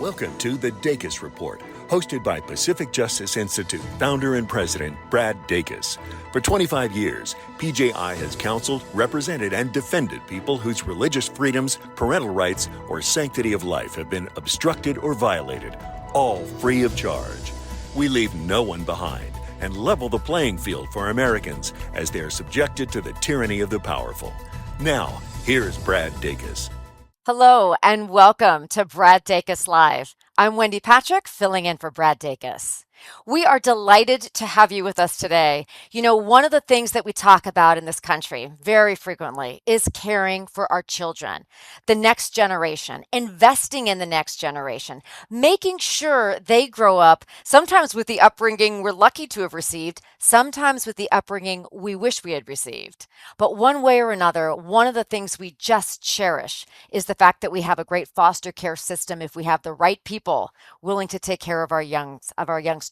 Welcome to the Dacus Report, hosted by Pacific Justice Institute founder and president Brad Dacus. For 25 years, PJI has counseled, represented, and defended people whose religious freedoms, parental rights, or sanctity of life have been obstructed or violated, all free of charge. We leave no one behind and level the playing field for Americans as they are subjected to the tyranny of the powerful. Now, here's Brad Dacus. Hello and welcome to Brad Dacus Live. I'm Wendy Patrick, filling in for Brad Dacus. We are delighted to have you with us today. You know, one of the things that we talk about in this country very frequently is caring for our children, the next generation, investing in the next generation, making sure they grow up, sometimes with the upbringing we're lucky to have received, sometimes with the upbringing we wish we had received. But one way or another, one of the things we just cherish is the fact that we have a great foster care system if we have the right people willing to take care of our youngsters.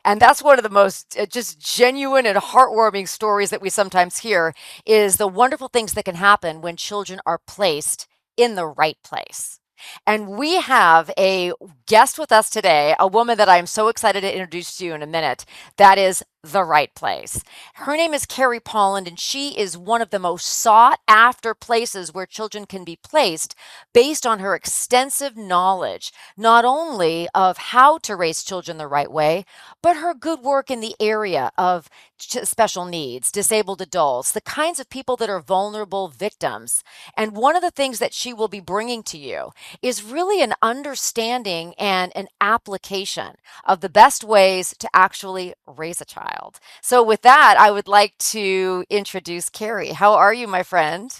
And that's one of the most just genuine and heartwarming stories that we sometimes hear is the wonderful things that can happen when children are placed in the right place. And we have a guest with us today, a woman that I'm so excited to introduce to you in a minute. That is the right place. Her name is Kerry, Polland, and she is one of the most sought after places where children can be placed based on her extensive knowledge, not only of how to raise children the right way, but her good work in the area of special needs, disabled adults, the kinds of people that are vulnerable victims. And one of the things that she will be bringing to you is really an understanding and an application of the best ways to actually raise a child. So with that, I would like to introduce Kerry. How are you, my friend?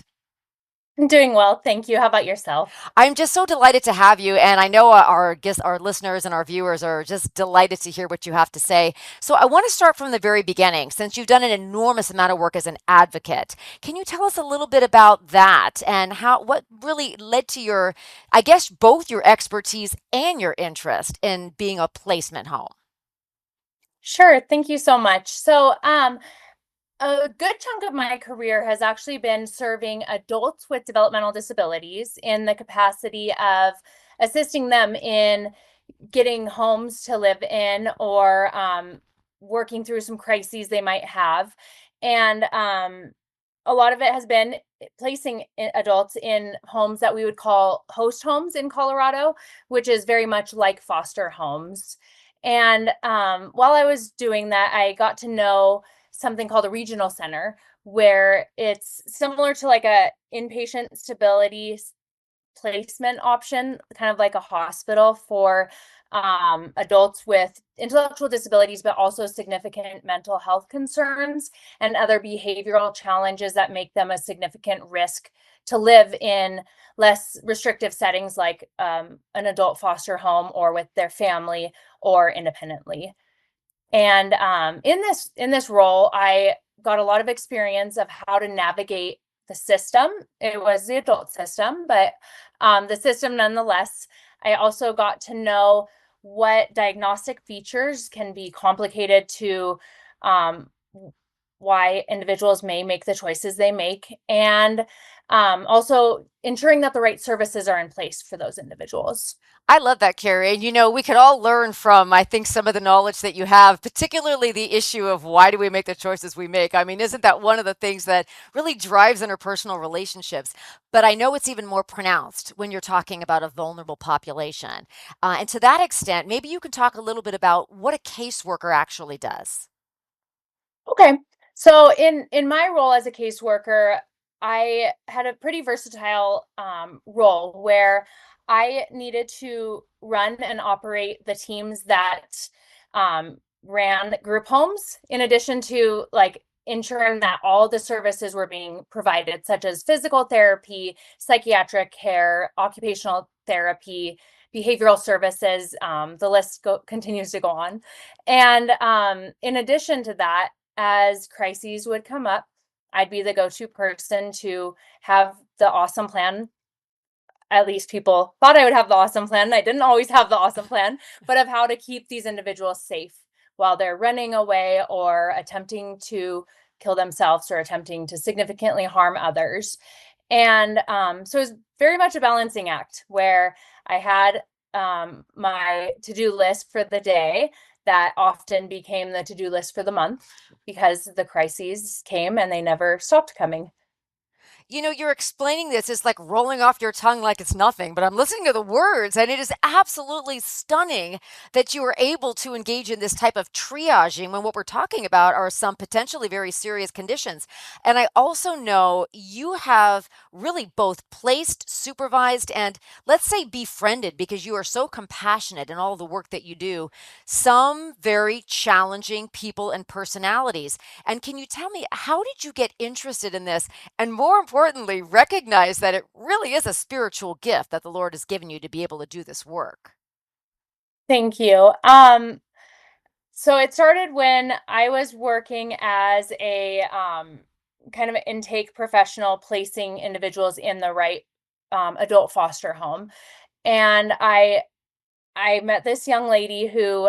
I'm doing well, thank you. How about yourself? I'm just so delighted to have you, and I know our guests, our listeners, and our viewers are just delighted to hear what you have to say. So I want to start from the very beginning, since you've done an enormous amount of work as an advocate. Can you tell us a little bit about that and what really led to your, I guess, both your expertise and your interest in being a placement home? Sure, thank you so much. A good chunk of my career has actually been serving adults with developmental disabilities in the capacity of assisting them in getting homes to live in or working through some crises they might have. And a lot of it has been placing adults in homes that we would call host homes in Colorado, which is very much like foster homes. And while I was doing that, I got to know something called a regional center, where it's similar to like a inpatient stability placement option, kind of like a hospital for adults with intellectual disabilities, but also significant mental health concerns and other behavioral challenges that make them a significant risk to live in less restrictive settings like an adult foster home or with their family or independently. And in this role, I got a lot of experience of how to navigate the system. It was the adult system, but the system nonetheless. I also got to know what diagnostic features can be complicated to why individuals may make the choices they make, and also ensuring that the right services are in place for those individuals. I love that, Kerry. And you know, we could all learn from, I think, some of the knowledge that you have, particularly the issue of why do we make the choices we make? I mean, isn't that one of the things that really drives interpersonal relationships? But I know it's even more pronounced when you're talking about a vulnerable population. And to that extent, maybe you can talk a little bit about what a caseworker actually does. Okay. So in my role as a caseworker, I had a pretty versatile role where I needed to run and operate the teams that ran group homes, in addition to like ensuring that all the services were being provided, such as physical therapy, psychiatric care, occupational therapy, behavioral services. The list continues to go on. And in addition to that, as crises would come up, I'd be the go-to person to have the awesome plan. At least people thought I would have the awesome plan. I didn't always have the awesome plan, but of how to keep these individuals safe while they're running away or attempting to kill themselves or attempting to significantly harm others. And so it's very much a balancing act where I had my to-do list for the day that often became the to-do list for the month because the crises came and they never stopped coming. You're explaining this is like rolling off your tongue like it's nothing, but I'm listening to the words, and it is absolutely stunning that you are able to engage in this type of triaging when what we're talking about are some potentially very serious conditions. And I also know you have really both placed, supervised, and let's say befriended, because you are so compassionate in all the work that you do, some very challenging people and personalities. And can you tell me, how did you get interested in this? And more importantly, recognize that it really is a spiritual gift that the Lord has given you to be able to do this work. Thank you. So it started when I was working as a kind of an intake professional, placing individuals in the right adult foster home. And I met this young lady who,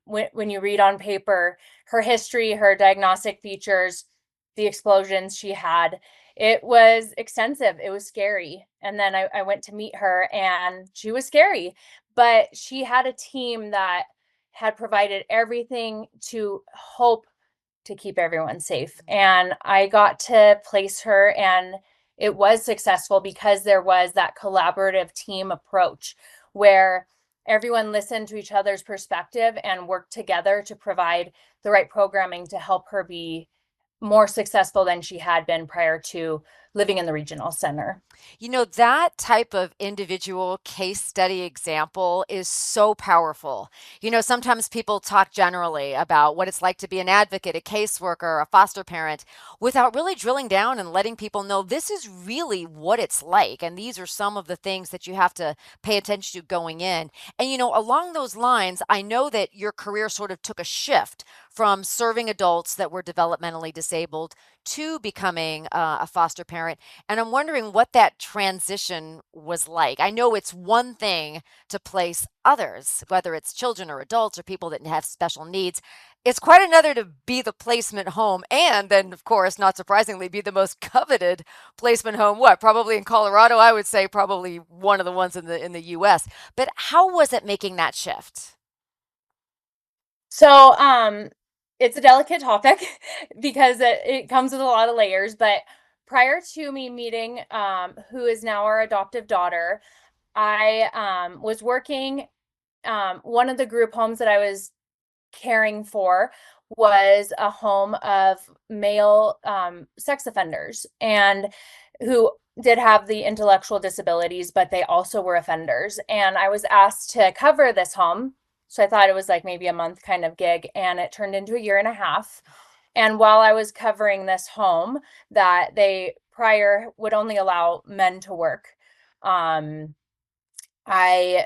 when you read on paper, her history, her diagnostic features, the explosions she had, it was extensive. It was scary. And then I went to meet her and she was scary, but she had a team that had provided everything to hope to keep everyone safe. And I got to place her, and it was successful because there was that collaborative team approach where everyone listened to each other's perspective and worked together to provide the right programming to help her be more successful than she had been prior to living in the regional center. That type of individual case study example is so powerful. Sometimes people talk generally about what it's like to be an advocate, a caseworker, a foster parent, without really drilling down and letting people know this is really what it's like. And these are some of the things that you have to pay attention to going in. And, along those lines, I know that your career sort of took a shift from serving adults that were developmentally disabled to becoming a foster parent. And I'm wondering what that transition was like. I know it's one thing to place others, whether it's children or adults or people that have special needs. It's quite another to be the placement home and then, of course, not surprisingly, be the most coveted placement home. What? Probably in Colorado, I would say probably one of the ones in the US. But how was it making that shift? So, it's a delicate topic because it comes with a lot of layers. But prior to me meeting, who is now our adoptive daughter, I was working. One of the group homes that I was caring for was a home of male sex offenders and who did have the intellectual disabilities, but they also were offenders. And I was asked to cover this home. So I thought it was like maybe a month kind of gig, and it turned into a year and a half. And while I was covering this home that they prior would only allow men to work, um, I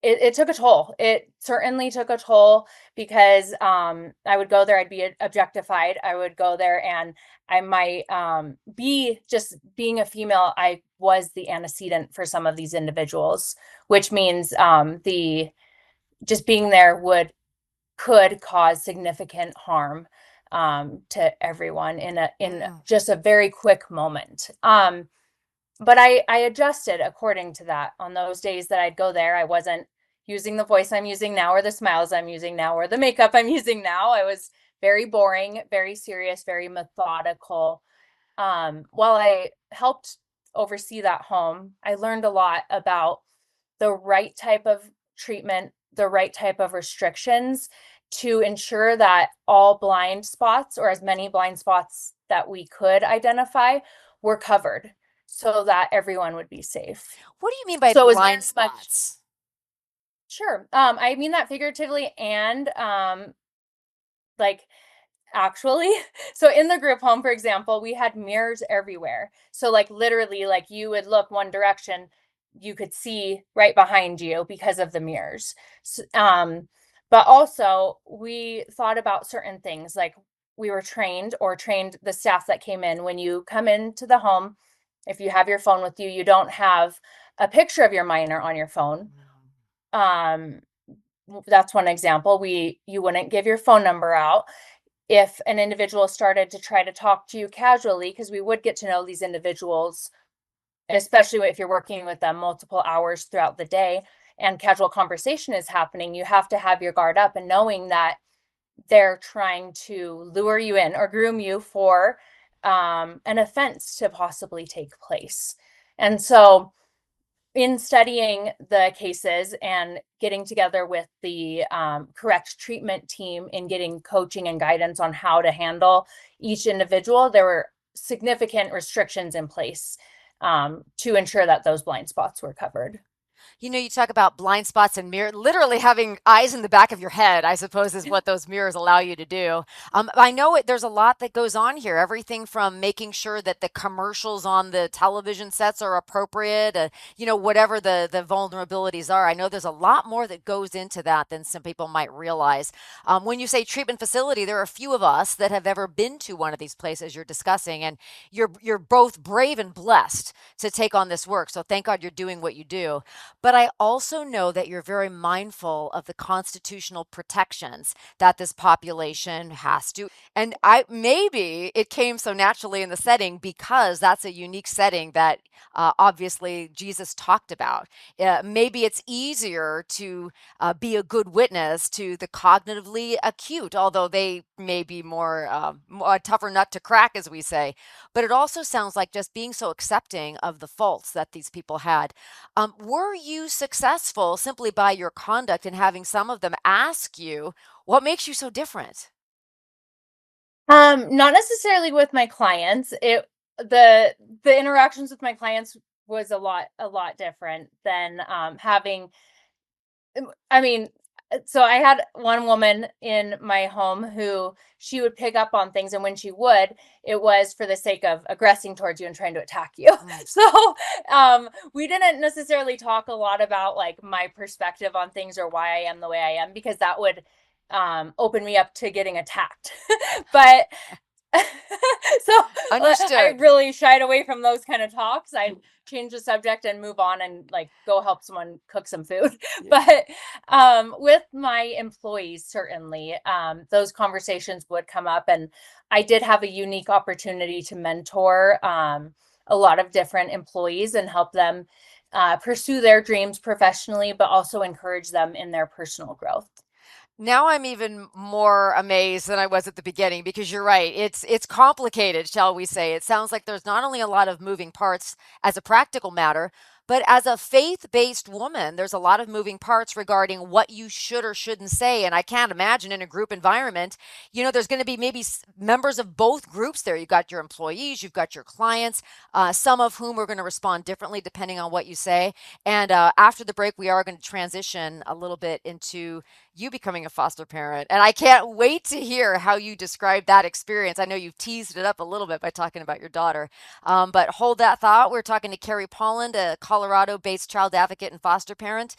it took a toll. It certainly took a toll because I would go there, I'd be objectified. I would go there and I might be just being a female, I was the antecedent for some of these individuals, which means the just being there could cause significant harm to everyone in Mm. just a very quick moment. But I adjusted according to that. On those days that I'd go there, I wasn't using the voice I'm using now or the smiles I'm using now or the makeup I'm using now. I was very boring, very serious, very methodical. While I helped oversee that home, I learned a lot about the right type of treatment, the right type of restrictions to ensure that all blind spots, or as many blind spots that we could identify, were covered so that everyone would be safe. What do you mean by So it was very blind much, spots? sure. I mean that figuratively and like actually. So in the group home, for example, we had mirrors everywhere. So like literally, like you would look one direction, you could see right behind you because of the mirrors. But also we thought about certain things, like we were trained the staff that came in. When you come into the home, if you have your phone with you, you don't have a picture of your minor on your phone. Um, that's one example. You wouldn't give your phone number out if an individual started to try to talk to you casually, because we would get to know these individuals, especially if you're working with them multiple hours throughout the day. and casual conversation is happening, you have to have your guard up and knowing that they're trying to lure you in or groom you for an offense to possibly take place. And so, in studying the cases and getting together with the correct treatment team in getting coaching and guidance on how to handle each individual, there were significant restrictions in place to ensure that those blind spots were covered. You talk about blind spots and mirror, literally having eyes in the back of your head, I suppose, is what those mirrors allow you to do. I know there's a lot that goes on here. Everything from making sure that the commercials on the television sets are appropriate, whatever the vulnerabilities are. I know there's a lot more that goes into that than some people might realize. When you say treatment facility, there are a few of us that have ever been to one of these places you're discussing, and you're both brave and blessed to take on this work. So thank God you're doing what you do. But I also know that you're very mindful of the constitutional protections that this population has to. And maybe it came so naturally in the setting because that's a unique setting that obviously Jesus talked about. Maybe it's easier to be a good witness to the cognitively acute, although they may be more a tougher nut to crack, as we say. But it also sounds like just being so accepting of the faults that these people had. Were you successful simply by your conduct in having some of them ask you, what makes you so different? Not necessarily with my clients. The interactions with my clients was a lot different than having I mean, so I had one woman in my home who she would pick up on things, and when she would, it was for the sake of aggressing towards you and trying to attack you. Mm. So we didn't necessarily talk a lot about like my perspective on things or why I am the way I am, because that would open me up to getting attacked. But so I Understood. really shied away from those kind of talks. I change the subject and move on and like go help someone cook some food. Yeah. But with my employees, certainly those conversations would come up, and I did have a unique opportunity to mentor a lot of different employees and help them pursue their dreams professionally, but also encourage them in their personal growth. Now I'm even more amazed than I was at the beginning because you're right. It's complicated, shall we say. It sounds like there's not only a lot of moving parts as a practical matter, but as a faith-based woman, there's a lot of moving parts regarding what you should or shouldn't say. And I can't imagine in a group environment, there's going to be maybe members of both groups there. You've got your employees, you've got your clients, some of whom are going to respond differently depending on what you say. And after the break, we are going to transition a little bit into you becoming a foster parent. And I can't wait to hear how you describe that experience. I know you've teased it up a little bit by talking about your daughter. But hold that thought. We're talking to Kerry Polland, a Colorado-based child advocate and foster parent.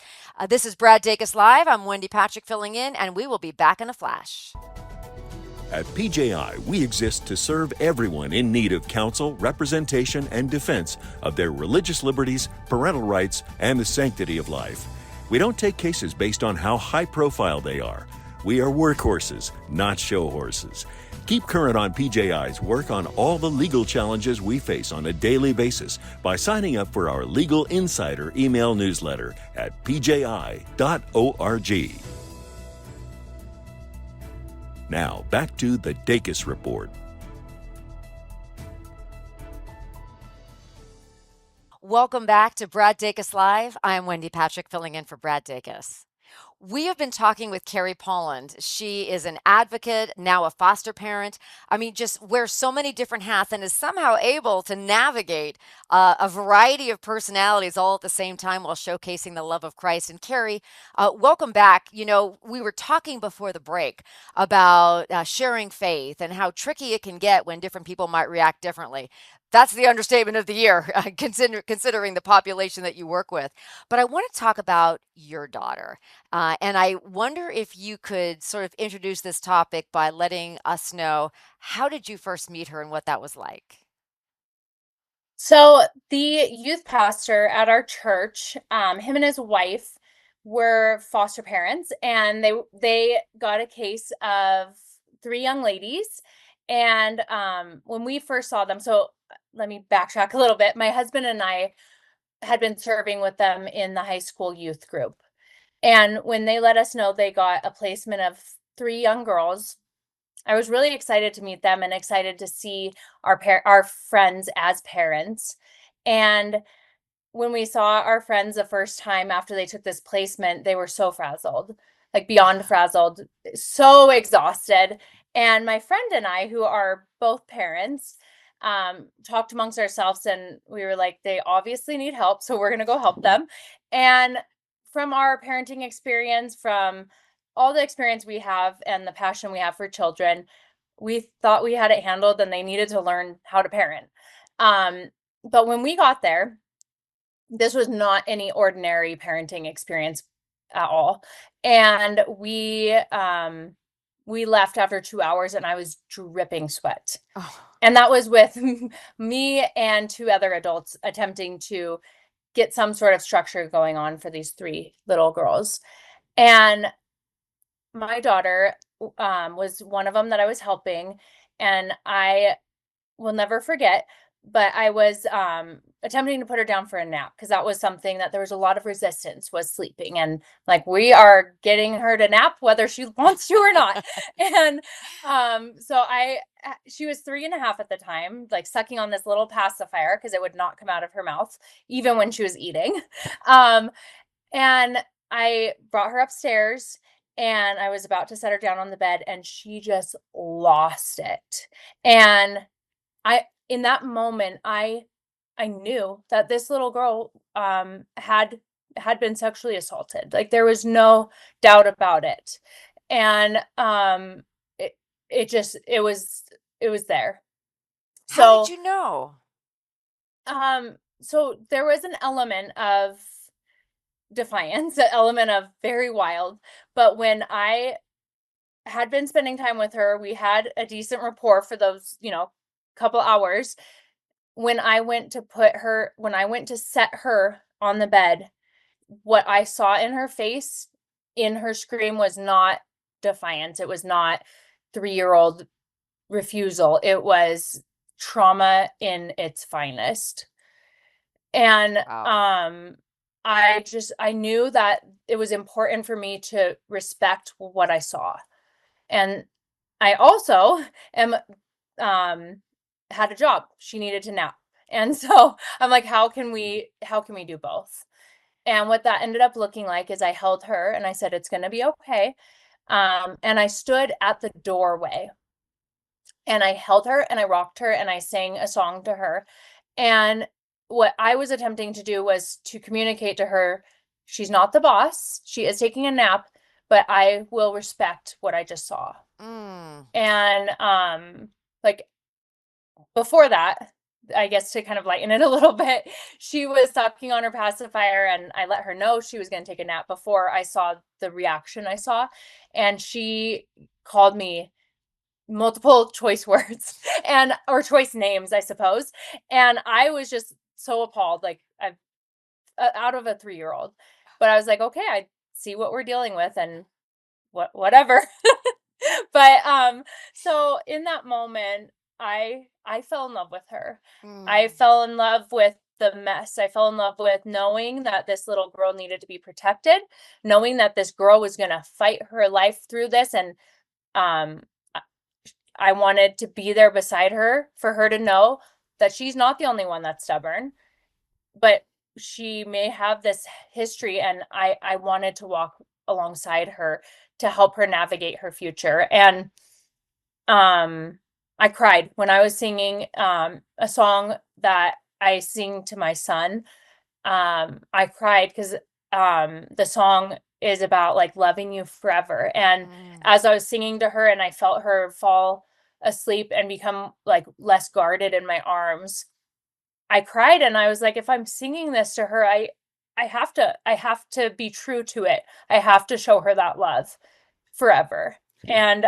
This is Brad Dacus Live. I'm Wendy Patrick filling in, and we will be back in a flash. At PJI, we exist to serve everyone in need of counsel, representation, and defense of their religious liberties, parental rights, and the sanctity of life. We don't take cases based on how high profile they are. We are workhorses, not show horses. Keep current on PJI's work on all the legal challenges we face on a daily basis by signing up for our Legal Insider email newsletter at pji.org. Now, back to the Dacus Report. Welcome back to Brad Dacus Live. I'm Wendy Patrick filling in for Brad Dacus. We have been talking with Kerry Polland. She is an advocate, now a foster parent. I mean, just wears so many different hats and is somehow able to navigate a variety of personalities all at the same time while showcasing the love of Christ. And Kerry, welcome back. We were talking before the break about sharing faith and how tricky it can get when different people might react differently. That's the understatement of the year, considering the population that you work with. But I want to talk about your daughter. And I wonder if you could sort of introduce this topic by letting us know, how did you first meet her and what that was like? So the youth pastor at our church, him and his wife were foster parents, and they got a case of three young ladies. And when we first saw them, so let me backtrack a little bit. My husband and I had been serving with them in the high school youth group. And when they let us know they got a placement of 3 young girls, I was really excited to meet them and excited to see our friends as parents. And when we saw our friends the first time after they took this placement, they were so frazzled, like beyond frazzled, so exhausted. And my friend and I, who are both parents, talked amongst ourselves and we were like, they obviously need help, so we're going to go help them. And from our parenting experience, from all the experience we have and the passion we have for children, we thought we had it handled and they needed to learn how to parent. But when we got there, this was not any ordinary parenting experience at all. And we left after 2 hours and I was dripping sweat. Oh. And that was with me and 2 other adults attempting to get some sort of structure going on for these 3 little girls. And my daughter was one of them that I was helping, and I will never forget, but I was attempting to put her down for a nap because that was something that there was a lot of resistance, was sleeping. And like, we are getting her to nap whether she wants to or not. And she was 3.5 at the time, like sucking on this little pacifier because it would not come out of her mouth even when she was eating. And I brought her upstairs and I was about to set her down on the bed and she just lost it. And in that moment, I knew that this little girl had been sexually assaulted. Like, there was no doubt about it. And it was there. How did you know? So there was an element of defiance, an element of very wild. But when I had been spending time with her, we had a decent rapport for those, couple hours. When I went to set her on the bed, what I saw in her face, in her scream, was not defiance. It was not 3-year-old refusal. It was trauma in its finest. And Wow. I knew that it was important for me to respect what I saw. And I also am had a job. She needed to nap. And so I'm like, how can we do both? And what that ended up looking like is I held her and I said, it's going to be okay. And I stood at the doorway and I held her and I rocked her and I sang a song to her. And what I was attempting to do was to communicate to her, she's not the boss. She is taking a nap, but I will respect what I just saw. And like, before that, I guess to kind of lighten it a little bit, she was sucking on her pacifier and I let her know she was going to take a nap before I saw the reaction I saw. And she called me multiple choice words or choice names, I suppose. And I was just so appalled, like, I've out of a 3-year-old. But I was like, okay, I see what we're dealing with and whatever. But so in that moment, I fell in love with her. I fell in love with the mess. I fell in love with knowing that this little girl needed to be protected, knowing that this girl was going to fight her life through this. And I wanted to be there beside her for her to know that she's not the only one that's stubborn, but she may have this history. And I wanted to walk alongside her to help her navigate her future. And I cried when I was singing a song that I sing to my son. I cried because the song is about like loving you forever. And as I was singing to her and I felt her fall asleep and become like less guarded in my arms, I cried and I was like, if I'm singing this to her, I have to be true to it. I have to show her that love forever. And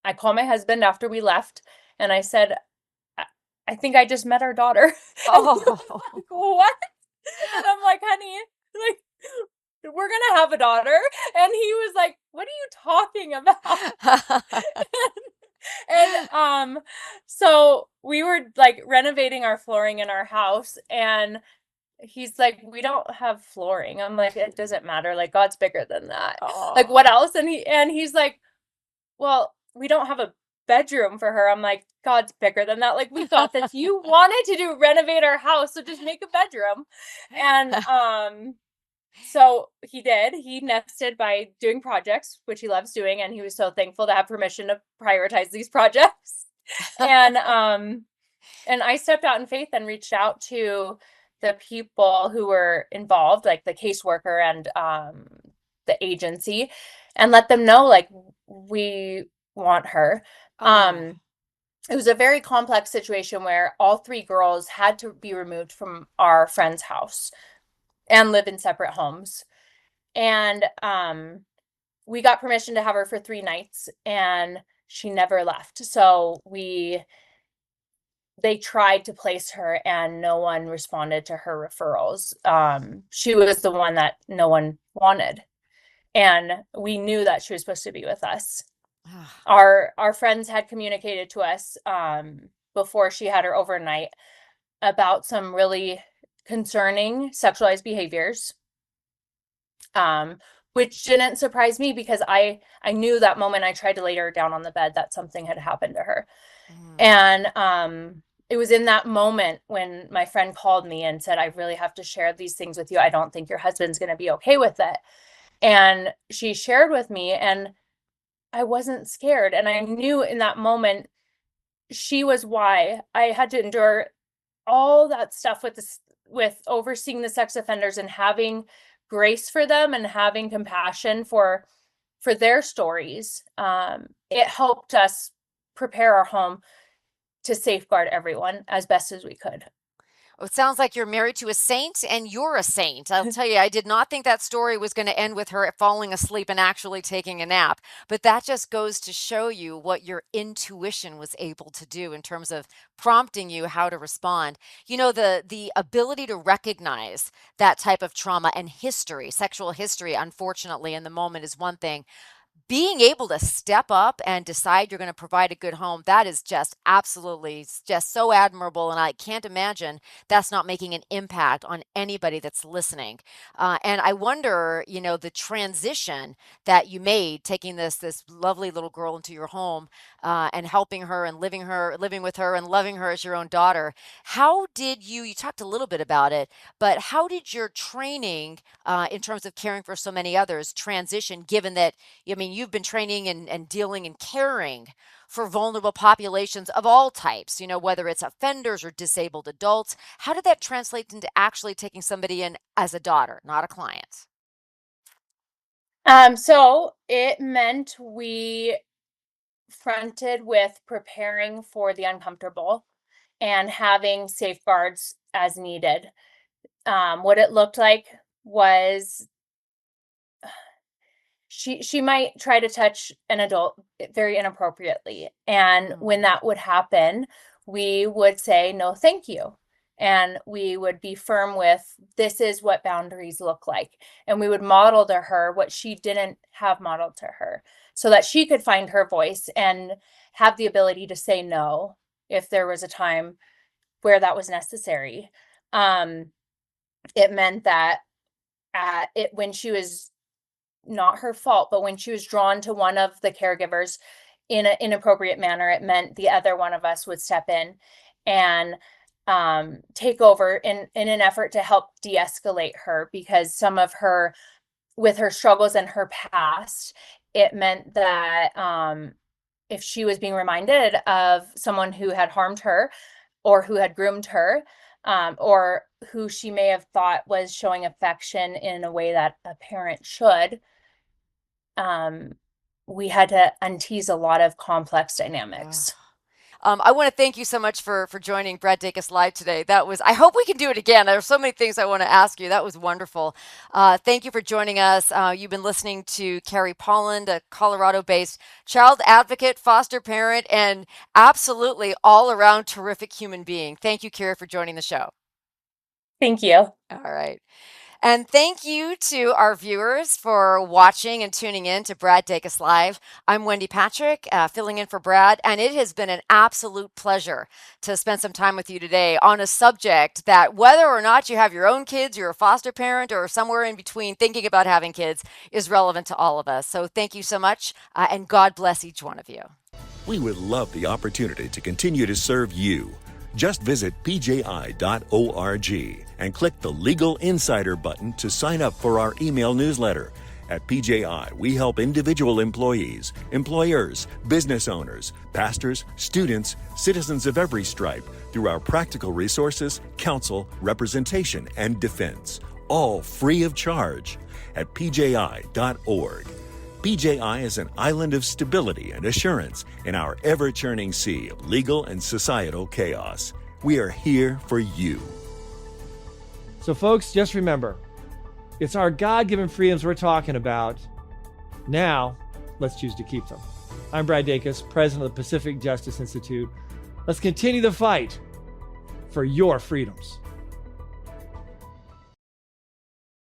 I called my husband after we left and I said, I think I just met our daughter. Oh. Like, what? And I'm like, honey, like, we're gonna have a daughter. And he was like, what are you talking about? So we were like renovating our flooring in our house, and he's like, we don't have flooring. I'm like, it doesn't matter. Like, God's bigger than that. Like, what Oh. else? And he's like, well, we don't have a bedroom for her. I'm like, God's bigger than that. Like, we got this. You wanted to renovate our house, so just make a bedroom. And so he did. He nested by doing projects, which he loves doing, and he was so thankful to have permission to prioritize these projects. And I stepped out in faith and reached out to the people who were involved, like the caseworker and the agency, and let them know, like, we want her. Oh. Um, it was a very complex situation where all three girls had to be removed from our friend's house and live in separate homes. And we got permission to have her for 3 nights, and she never left. So they tried to place her, and no one responded to her referrals. She was the one that no one wanted, and we knew that she was supposed to be with us. Our friends had communicated to us before she had her overnight about some really concerning sexualized behaviors, which didn't surprise me because I knew that moment I tried to lay her down on the bed that something had happened to her. And it was in that moment when my friend called me and said, I really have to share these things with you. I don't think your husband's going to be okay with it. And she shared with me, and I wasn't scared. And I knew in that moment she was why I had to endure all that stuff with this, with overseeing the sex offenders and having grace for them and having compassion for their stories. It helped us prepare our home to safeguard everyone as best as we could. Well, it sounds like you're married to a saint and you're a saint. I'll tell you, I did not think that story was going to end with her falling asleep and actually taking a nap. But that just goes to show you what your intuition was able to do in terms of prompting you how to respond. You know, the ability to recognize that type of trauma and history, sexual history, unfortunately, in the moment is one thing. Being able to step up and decide you're going to provide a good home, that is just absolutely just so admirable. And I can't imagine that's not making an impact on anybody that's listening. And I wonder, you know, the transition that you made, taking this lovely little girl into your home and helping her and living with her and loving her as your own daughter. How did you talked a little bit about it, but how did your training in terms of caring for so many others transition, given that, I mean, you've been training and dealing and caring for vulnerable populations of all types, you know, whether it's offenders or disabled adults. How did that translate into actually taking somebody in as a daughter, not a client? So it meant we fronted with preparing for the uncomfortable and having safeguards as needed. What it looked like was she might try to touch an adult very inappropriately, and when Mm. that would happen, we would say no thank you, and we would be firm with, this is what boundaries look like, and we would model to her what she didn't have modeled to her, so that she could find her voice and have the ability to say no if there was a time where that was necessary. um it meant that when she was, not her fault, but when she was drawn to one of the caregivers in an inappropriate manner, it meant the other one of us would step in and take over in an effort to help de-escalate her, because some of her, with her struggles and her past, it meant that if she was being reminded of someone who had harmed her or who had groomed her, or who she may have thought was showing affection in a way that a parent should, um, we had to untease a lot of complex Ugh. dynamics. I want to thank you so much for joining Brad Dacus Live today. That was, I hope we can do it again. There's so many things I want to ask you. That was wonderful. Thank you for joining us. You've been listening to Kerry Polland, a Colorado-based child advocate, foster parent, and absolutely all-around terrific human being. Thank you, Kerry, for joining the show. Thank you. All right. And thank you to our viewers for watching and tuning in to Brad Dacus Live. I'm Wendy Patrick, filling in for Brad, and it has been an absolute pleasure to spend some time with you today on a subject that, whether or not you have your own kids, you're a foster parent, or somewhere in between thinking about having kids, is relevant to all of us. So thank you so much, and God bless each one of you. We would love the opportunity to continue to serve you. Just visit pji.org and click the Legal Insider button to sign up for our email newsletter. At PJI, we help individual employees, employers, business owners, pastors, students, citizens of every stripe through our practical resources, counsel, representation, and defense, all free of charge at pji.org. PJI is an island of stability and assurance in our ever-churning sea of legal and societal chaos. We are here for you. So folks, just remember, it's our God-given freedoms we're talking about. Now, let's choose to keep them. I'm Brad Dacus, president of the Pacific Justice Institute. Let's continue the fight for your freedoms.